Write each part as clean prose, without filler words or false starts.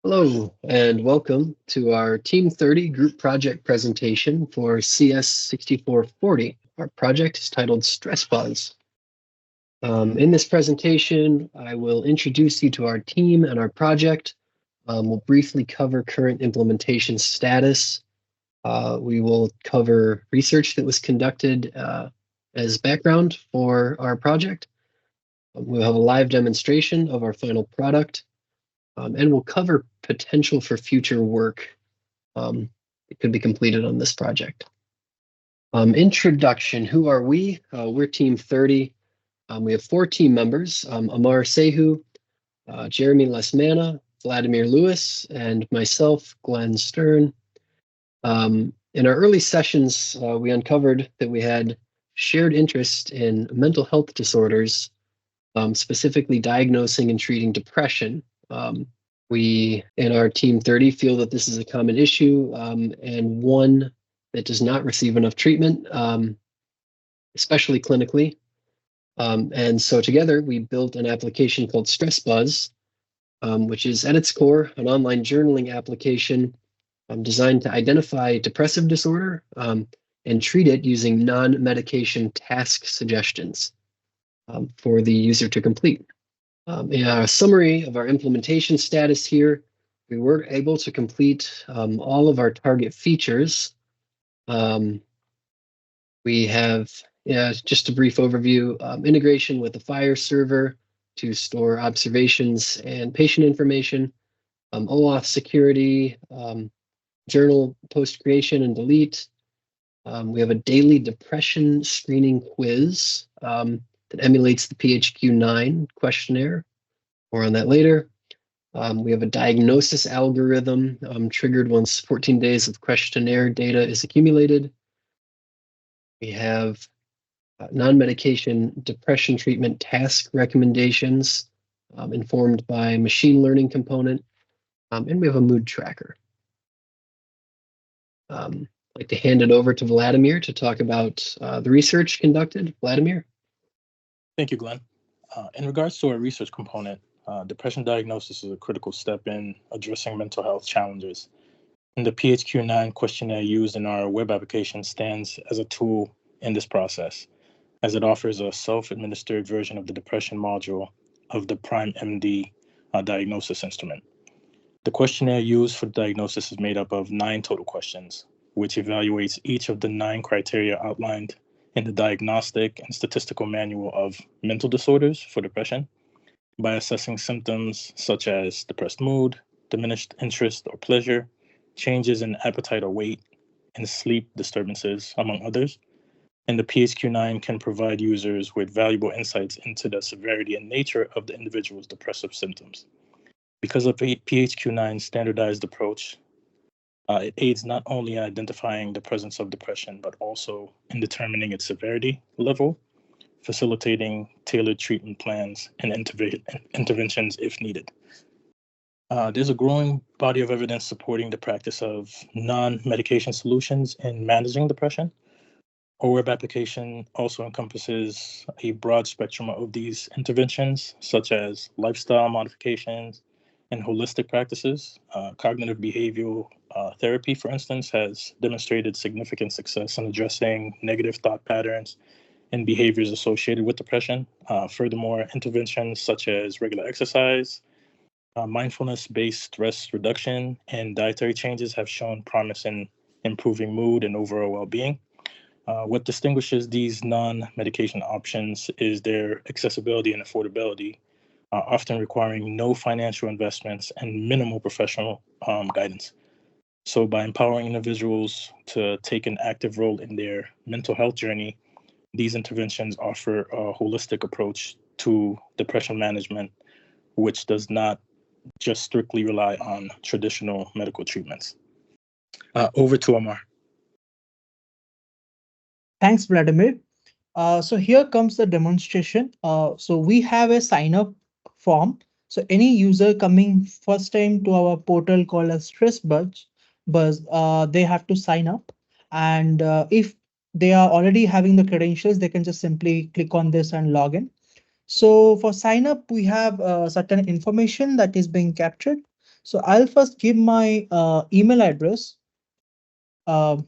Hello, and welcome to our Team 30 group project presentation for CS6440. Our project is titled StressBuzz. In this presentation, I will introduce you to our team and our project. We'll briefly cover current implementation status. We will cover research that was conducted as background for our project. We'll have a live demonstration of our final product. And we'll cover potential for future work that could be completed on this project. Introduction, who are we? We're Team 30. We have 4 team members, Sahoo, Jeremy Lesmana, Wladimir Lewis, and myself, Glen Stern. In our early sessions, we uncovered that we had shared interest in mental health disorders, specifically diagnosing and treating depression. We, in our Team 30, feel that this is a common issue and one that does not receive enough treatment, especially clinically. And so together we built an application called StressBuzz, which is at its core an online journaling application designed to identify depressive disorder and treat it using non-medication task suggestions for the user to complete. In a summary of our implementation status here, we were able to complete all of our target features. We have, just a brief overview, integration with the FHIR server to store observations and patient information, OAuth security, journal post creation and delete. We have a daily depression screening quiz that emulates the PHQ-9 questionnaire. More on that later. We have a diagnosis algorithm triggered once 14 days of questionnaire data is accumulated. We have non-medication depression treatment task recommendations informed by machine learning component, and we have a mood tracker. I'd like to hand it over to Wladimir to talk about the research conducted. Wladimir? Thank you, Glenn. In regards to our research component, depression diagnosis is a critical step in addressing mental health challenges. And the PHQ-9 questionnaire used in our web application stands as a tool in this process, as it offers a self-administered version of the depression module of the PRIME-MD diagnosis instrument. The questionnaire used for the diagnosis is made up of 9 total questions, which evaluates each of the 9 criteria outlined in the Diagnostic and Statistical Manual of Mental Disorders for Depression by assessing symptoms such as depressed mood, diminished interest or pleasure, changes in appetite or weight, and sleep disturbances, among others. And the PHQ-9 can provide users with valuable insights into the severity and nature of the individual's depressive symptoms. Because of a PHQ-9 standardized approach, it aids not only in identifying the presence of depression, but also in determining its severity level, facilitating tailored treatment plans and interventions if needed. There's a growing body of evidence supporting the practice of non-medication solutions in managing depression. Our web application also encompasses a broad spectrum of these interventions, such as lifestyle modifications and holistic practices. Cognitive behavioral therapy, for instance, has demonstrated significant success in addressing negative thought patterns and behaviors associated with depression. Furthermore, interventions such as regular exercise, mindfulness-based stress reduction, and dietary changes have shown promise in improving mood and overall well-being. What distinguishes these non-medication options is their accessibility and affordability, often requiring no financial investments and minimal professional guidance. So by empowering individuals to take an active role in their mental health journey, these interventions offer a holistic approach to depression management, which does not just strictly rely on traditional medical treatments. Over to Amar. Thanks, Wladimir. So here comes the demonstration. So we have a sign-up form. So any user coming first time to our portal called as StressBuzz, they have to sign up. And if they are already having the credentials, they can just simply click on this and log in. So for sign up, we have certain information that is being captured. So I'll first give my email address. Uh,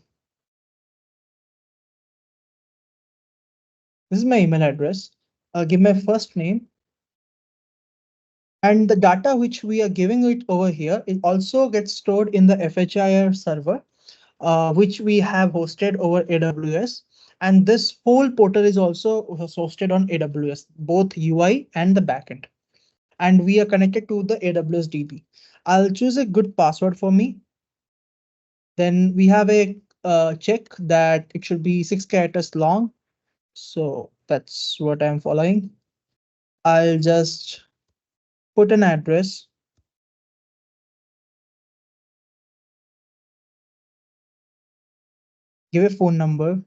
this is my email address. I'll give my first name. And the data which we are giving it over here, it also gets stored in the FHIR server, which we have hosted over AWS. And this whole portal is also hosted on AWS, both UI and the backend. And we are connected to the AWS DB. I'll choose a good password for me. Then we have a check that it should be 6 characters long. So that's what I'm following. I'll just put an address. Give a phone number.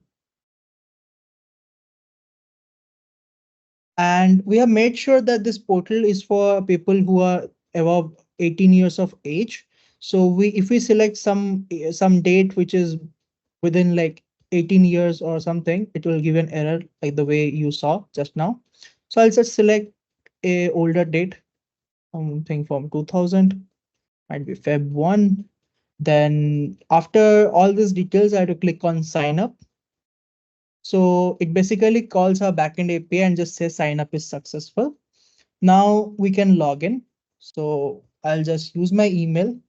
And we have made sure that this portal is for people who are above 18 years of age. So if we select some date which is within like 18 years or something, it will give an error like the way you saw just now. So I'll just select a older date, something from 2000, might be Feb 1. Then after all these details, I have to click on sign up. So it basically calls our backend API and just says sign up is successful. Now we can log in. So I'll just use my email.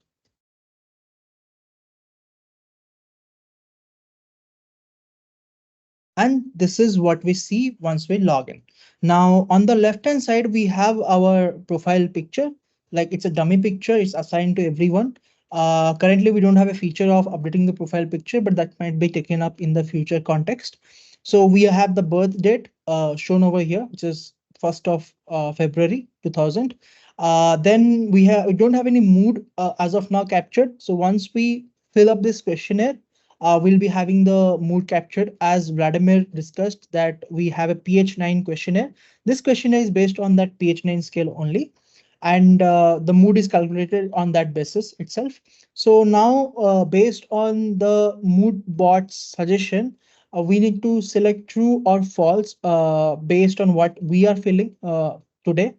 And this is what we see once we log in. Now on the left hand side, we have our profile picture. Like it's a dummy picture. It's assigned to everyone. Currently, we don't have a feature of updating the profile picture, but that might be taken up in the future context. So we have the birth date shown over here, which is 1st of February 2000. Then we don't have any mood as of now captured. So once we fill up this questionnaire, we'll be having the mood captured. As Wladimir discussed, that we have a PH9 questionnaire. This questionnaire is based on that PH9 scale only, and the mood is calculated on that basis itself. So now, based on the mood bot's suggestion, we need to select true or false based on what we are feeling today.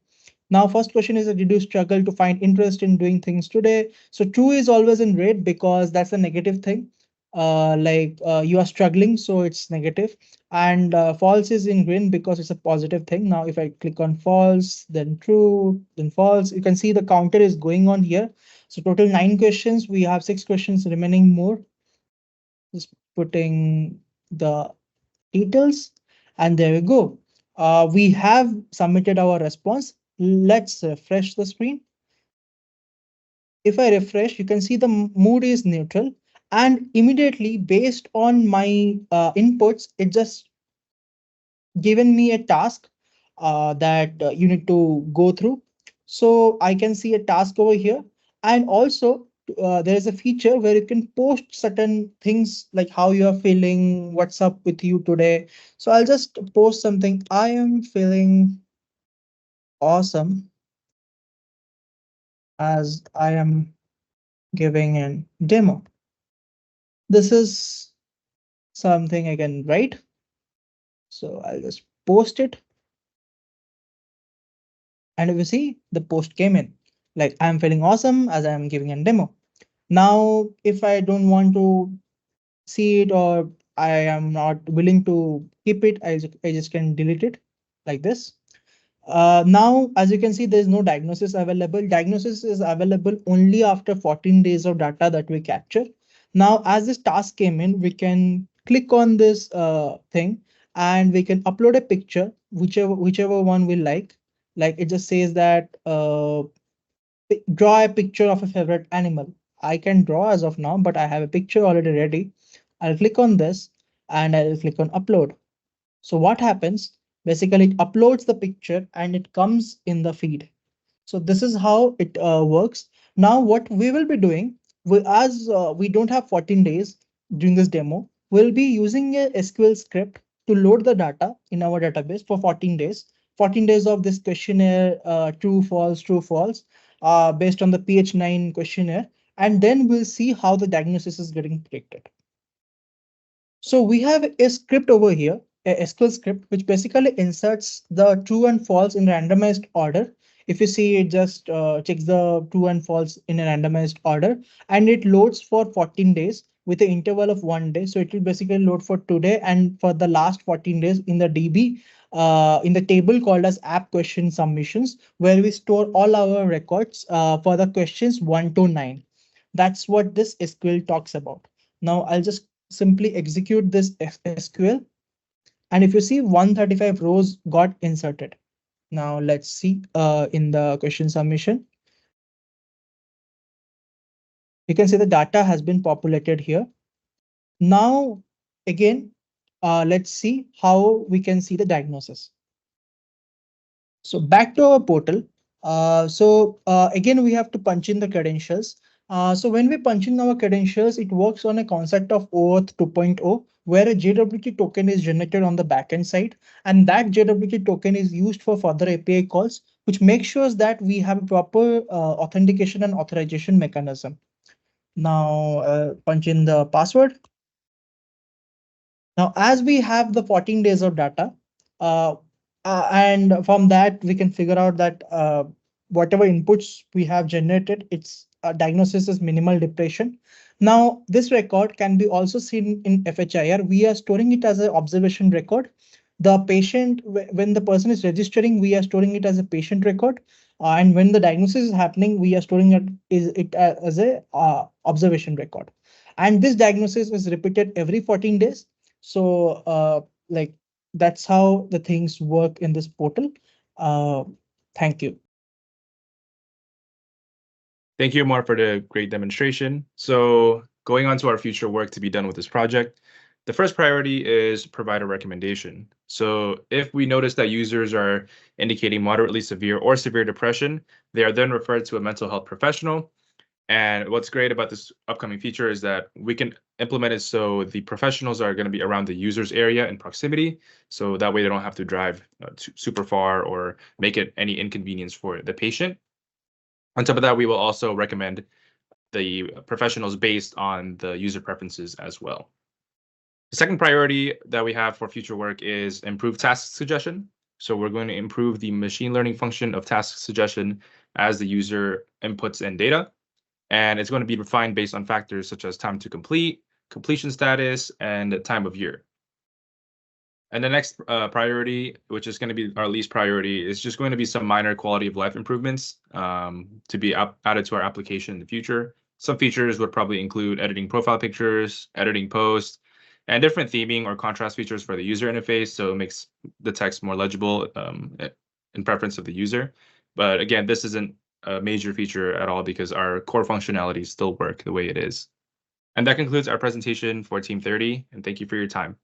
Now, first question is, did you struggle to find interest in doing things today? So true is always in red because that's a negative thing. You are struggling, so it's negative. And false is in green because it's a positive thing. Now, if I click on false, then true, then false, you can see the counter is going on here. So total 9 questions. We have 6 questions remaining more. Just putting the details, and there we go. We have submitted our response. Let's refresh the screen. If I refresh, you can see the mood is neutral, and immediately based on my inputs, it just given me a task that you need to go through. So I can see a task over here, and also there is a feature where you can post certain things like how you are feeling, what's up with you today. So I'll just post something. I am feeling awesome as I am giving a demo. This is something I can write. So I'll just post it. And if you see, the post came in. Like I'm feeling awesome as I'm giving a demo. Now, if I don't want to see it or I am not willing to keep it, I just can delete it like this. Now, as you can see, there is no diagnosis available. Diagnosis is available only after 14 days of data that we capture. Now, as this task came in, we can click on this thing and we can upload a picture, whichever one we like. Like it just says that draw a picture of a favorite animal. I can draw as of now, but I have a picture already ready. I'll click on this and I'll click on upload. So what happens? Basically, it uploads the picture and it comes in the feed. So this is how it works. Now, what we will be doing, as we don't have 14 days during this demo, we'll be using a SQL script to load the data in our database for 14 days. 14 days of this questionnaire, true, false, based on the PH9 questionnaire. And then we'll see how the diagnosis is getting predicted. So we have a script over here, a SQL script, which basically inserts the true and false in randomized order If you see, it just checks the true and false in a randomized order, and it loads for 14 days with an interval of 1 day. So it will basically load for today and for the last 14 days in the DB, in the table called as app question submissions, where we store all our records for the questions 1 to 9. That's what this SQL talks about. Now I'll just simply execute this SQL. And if you see, 135 rows got inserted. Now let's see in the question submission. You can see the data has been populated here. Now, again, let's see how we can see the diagnosis. So back to our portal. Again, we have to punch in the credentials. So when we punch in our credentials, it works on a concept of OAuth 2.0, where a JWT token is generated on the backend side, and that JWT token is used for further API calls, which makes sure that we have a proper authentication and authorization mechanism. Now punch in the password. Now, as we have the 14 days of data, and from that, we can figure out that whatever inputs we have generated, its diagnosis is minimal depression. Now, this record can be also seen in FHIR. We are storing it as an observation record. The patient, when the person is registering, we are storing it as a patient record. And when the diagnosis is happening, we are storing it as a observation record. And this diagnosis is repeated every 14 days. So like that's how the things work in this portal. Thank you. Thank you, Amar, for the great demonstration. So going on to our future work to be done with this project, the first priority is provider recommendation. So if we notice that users are indicating moderately severe or severe depression, they are then referred to a mental health professional. And what's great about this upcoming feature is that we can implement it so the professionals are going to be around the user's area in proximity. So that way they don't have to drive super far or make it any inconvenience for the patient. On top of that, we will also recommend the professionals based on the user preferences as well. The second priority that we have for future work is improved task suggestion. So we're going to improve the machine learning function of task suggestion as the user inputs in data. And it's going to be refined based on factors such as time to complete, completion status, and time of year. And the next priority, which is going to be our least priority, is just going to be some minor quality of life improvements to be added to our application in the future. Some features would probably include editing profile pictures, editing posts, and different theming or contrast features for the user interface, so it makes the text more legible in preference of the user. But again, this isn't a major feature at all because our core functionalities still work the way it is. And that concludes our presentation for Team 30, and thank you for your time.